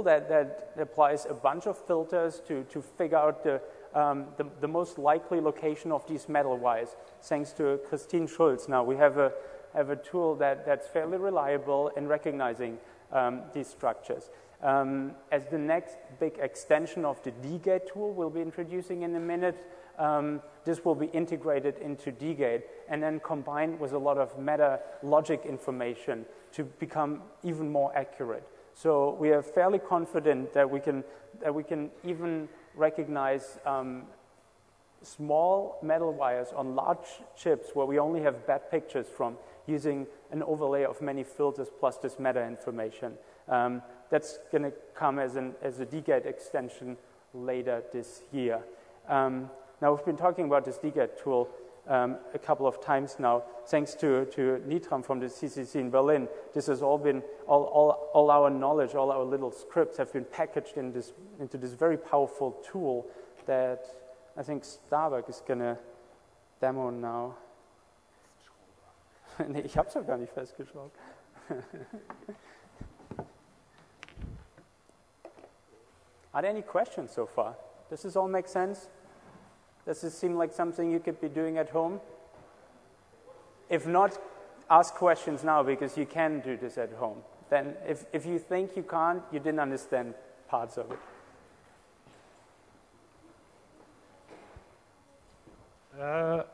that applies a bunch of filters to figure out the most likely location of these metal wires. Thanks to Christine Schulz, now we have a tool that's fairly reliable in recognizing these structures. As the next big extension of the Digate tool we'll be introducing in a minute, this will be integrated into Digate and then combined with a lot of meta logic information to become even more accurate. So we are fairly confident that we can even recognize small metal wires on large chips where we only have bad pictures from using an overlay of many filters plus this meta information. That's going to come as a Digate extension later this year. Now we've been talking about this Digate tool a couple of times now. Thanks to Nitram from the CCC in Berlin, this has all been, all our knowledge, all our little scripts have been packaged into this very powerful tool that I think Starbuck is going to demo now. Nee, ich habe es doch gar nicht festgeschraubt. Are there any questions so far? Does this all make sense? Does this seem like something you could be doing at home? If not, ask questions now because you can do this at home. Then if you think you can't, you didn't understand parts of it.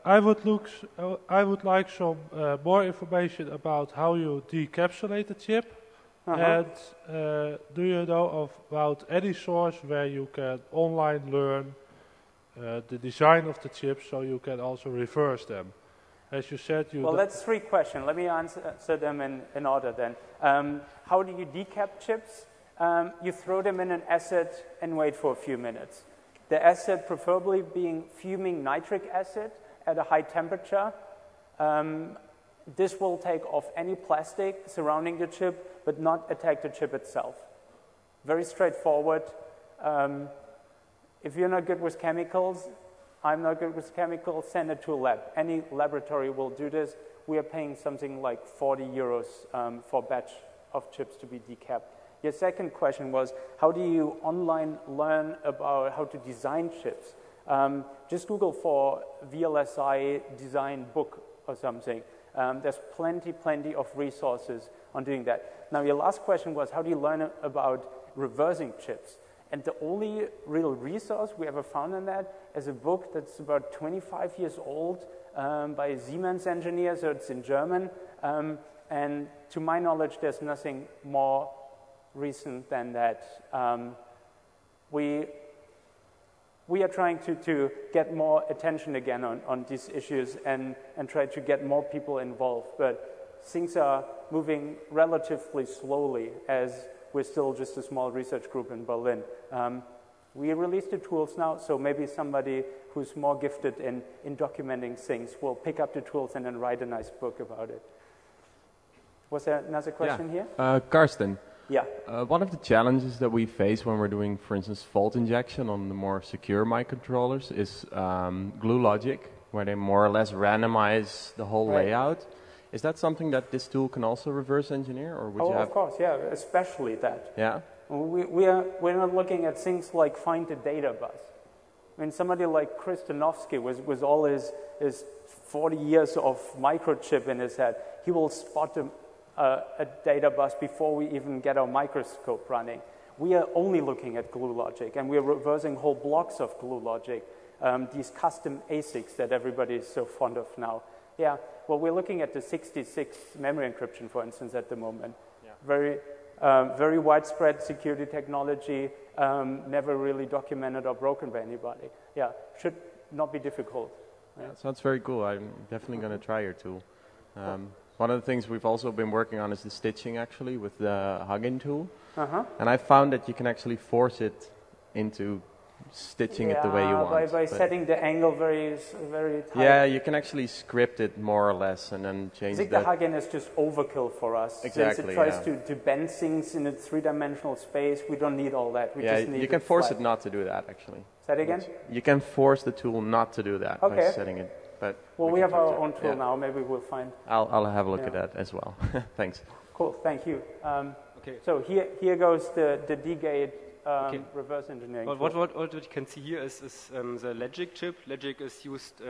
I would like some more information about how you decapsulate the chip. And do you know about any source where you can online learn the design of the chips so you can also reverse them? As you said, well, that's 3 questions. Let me answer them in order then. How do you decap chips? You throw them in an acid and wait for a few minutes. The acid preferably being fuming nitric acid at a high temperature. This will take off any plastic surrounding the chip, but not attack the chip itself. Very straightforward. If you're not good with chemicals, I'm not good with chemicals, send it to a lab. Any laboratory will do this. We are paying something like 40 euros for a batch of chips to be decapped. Your second question was, how do you online learn about how to design chips? Just Google for VLSI design book or something. There's plenty of resources on doing that. Now, your last question was, how do you learn about reversing chips? And the only real resource we ever found on that is a book that's about 25 years old by a Siemens engineer, so it's in German. And to my knowledge, there's nothing more recent than that. We are trying to get more attention again on these issues and try to get more people involved. But things are moving relatively slowly as we're still just a small research group in Berlin. We released the tools now, so maybe somebody who's more gifted in documenting things will pick up the tools and then write a nice book about it. Was there another question here? Karsten. Yeah. One of the challenges that we face when we're doing, for instance, fault injection on the more secure microcontrollers is glue logic, where they more or less randomize the whole layout. Is that something that this tool can also reverse engineer, or would you have? Of course, yeah, especially that. Yeah. We're not looking at things like find the data bus. I mean, somebody like Kristanovsky, with all his 40 years of microchip in his head, he will spot a data bus before we even get our microscope running. We are only looking at glue logic, and we're reversing whole blocks of glue logic, these custom ASICs that everybody is so fond of now. Yeah, well, we're looking at the 66 memory encryption, for instance, at the moment. Yeah. Very widespread security technology, never really documented or broken by anybody. Yeah, should not be difficult. Yeah, sounds very cool. I'm definitely going to try your tool. One of the things we've also been working on is the stitching, actually, with the Hugging tool. And I found that you can actually force it into stitching it the way you want. By setting the angle very tight. Yeah, you can actually script it more or less and then change that. I think the Hugging is just overkill for us. Exactly, since it tries to bend things in a 3-dimensional space, we don't need all that. We just need you can force it not to do that, actually. Say it again? You can force the tool not to do that by setting it. But we have our own tool now. Maybe we'll find. I'll have a look at that as well. Thanks. Cool. Thank you. Okay. So here goes the Digate reverse engineering. But what you can see here is the logic chip. Logic is used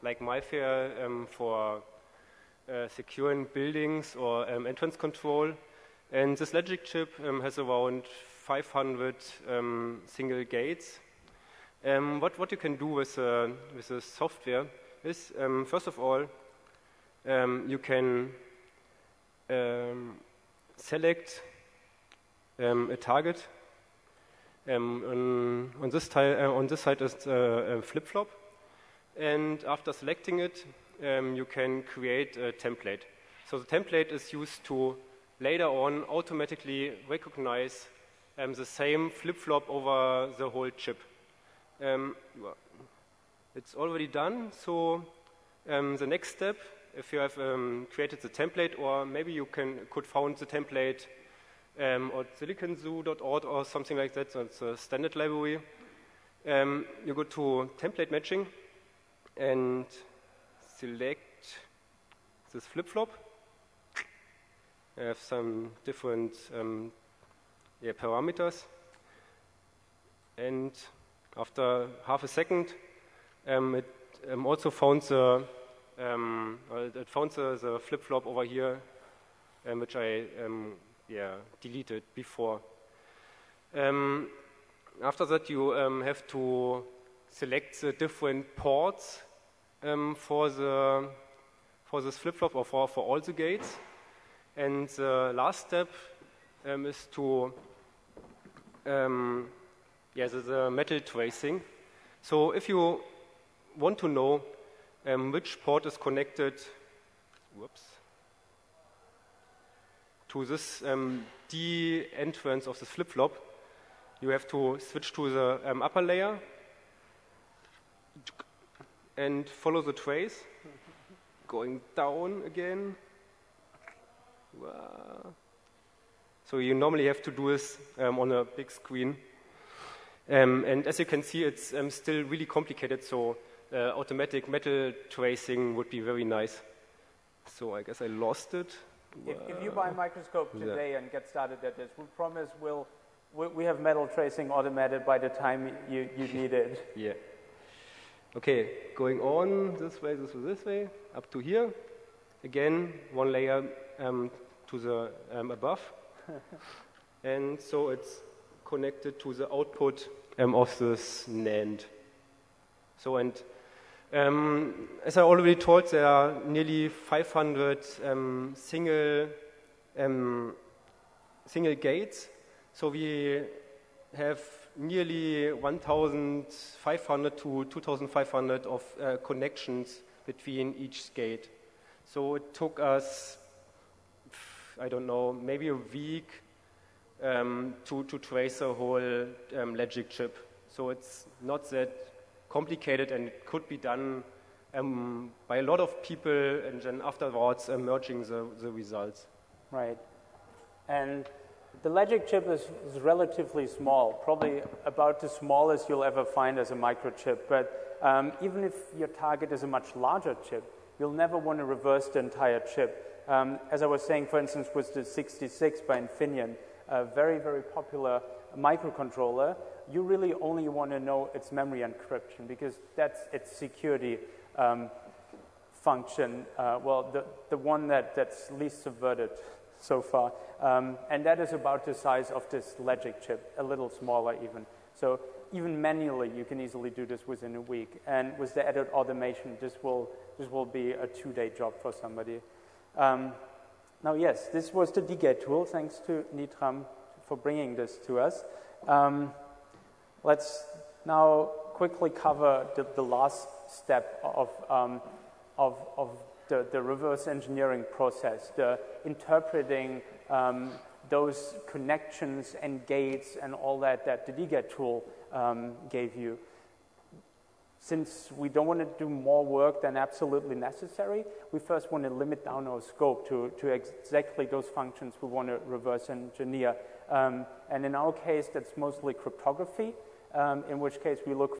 like MyFair for securing buildings or entrance control. And this logic chip has around 500 single gates. What you can do with the software is, first of all, you can select a target. On this side is a flip-flop, and after selecting it, you can create a template. So the template is used to later on automatically recognize the same flip-flop over the whole chip. It's already done, so the next step, if you have created the template, or maybe you could found the template or silicon-zoo.org or something like that, so it's a standard library. You go to template matching and select this flip-flop. I have some different parameters, and after half a second, it also found the flip-flop over here, which I deleted before. After that, you have to select the different ports for this flip-flop, or for all the gates. And the last step is to the metal tracing. So if you want to know which port is connected to this D entrance of this flip-flop, you have to switch to the upper layer and follow the trace, going down again. So you normally have to do this on a big screen. And as you can see, it's still really complicated, so automatic metal tracing would be very nice. So I guess I lost it. If you buy a microscope today and get started at this, we promise we have metal tracing automated by the time you need it. Yeah. Okay, going on this way, up to here. Again, one layer to the above. And so it's connected to the output of this NAND. So, and as I already told, there are nearly 500 single gates. So we have nearly 1,500 to 2,500 of connections between each gate. So it took us, I don't know, maybe a week to trace a whole logic chip. So it's not that complicated, and it could be done by a lot of people, and then afterwards merging the results. Right. And the logic chip is relatively small, probably about the smallest you'll ever find as a microchip. But even if your target is a much larger chip, you'll never want to reverse the entire chip. As I was saying, for instance, with the 66 by Infineon, a very, very popular microcontroller, you really only want to know its memory encryption, because that's its security function, the one that's least subverted so far. And that is about the size of this logic chip, a little smaller even. So even manually, you can easily do this within a week. And with the added automation, this will be a 2-day job for somebody. Now, yes, this was the Digate tool. Thanks to Nitram for bringing this to us. Let's now quickly cover the last step of the reverse engineering process, the interpreting those connections and gates and all that the Digate tool gave you. Since we don't want to do more work than absolutely necessary, we first want to limit down our scope to exactly those functions we want to reverse engineer. And in our case, that's mostly cryptography, in which case we look